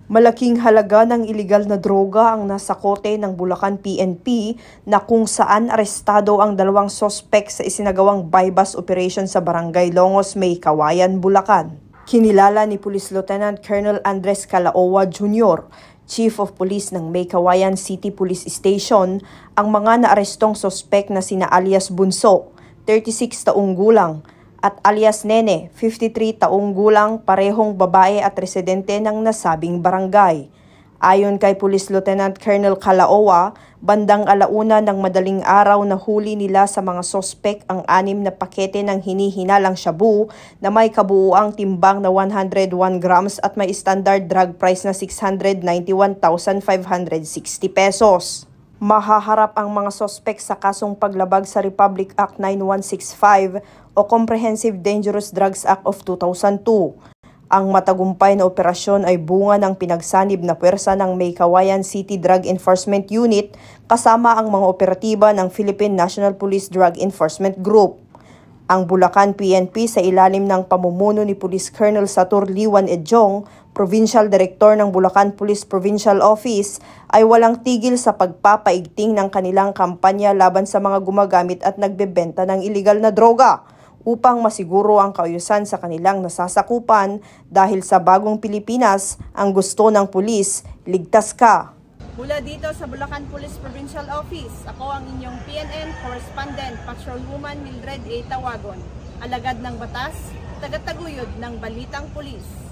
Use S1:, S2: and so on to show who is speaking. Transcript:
S1: Malaking halaga ng ilegal na droga ang nasa kote ng Bulacan PNP na kung saan arestado ang 2 sospek sa isinagawang bypass operation sa Barangay Longos, May Kawayan, Bulacan. Kinilala ni Police Lieutenant Colonel Andres Calaoa Jr., Chief of Police ng May Kawayan City Police Station, ang mga naarestong sospek na sina alias Bunso, 36 taong gulang, at alias Nene, 53 taong gulang, parehong babae at residente ng nasabing barangay. Ayon kay Police Lieutenant Colonel Calaoa, bandang 1:00 ng madaling araw na huli nila sa mga sospek ang 6 na pakete ng hinihinalang shabu na may kabuuang timbang na 101 grams at may standard drug price na 691,560 pesos. Mahaharap ang mga sospek sa kasong paglabag sa Republic Act 9165 o Comprehensive Dangerous Drugs Act of 2002. Ang matagumpay na operasyon ay bunga ng pinagsanib na puwersa ng May Kawayan City Drug Enforcement Unit kasama ang mga operatiba ng Philippine National Police Drug Enforcement Group. Ang Bulacan PNP sa ilalim ng pamumuno ni Police Colonel Satur Liwan Edjong, Provincial Director ng Bulacan Police Provincial Office, ay walang tigil sa pagpapaigting ng kanilang kampanya laban sa mga gumagamit at nagbebenta ng iligal na droga upang masiguro ang kaayusan sa kanilang nasasakupan dahil sa bagong Pilipinas, ang gusto ng pulis, ligtas ka.
S2: Mula dito sa Bulacan Police Provincial Office, ako ang inyong PNN Correspondent, Patrolwoman Mildred A. Tawagon, alagad ng batas, tagataguyod ng Balitang Pulis.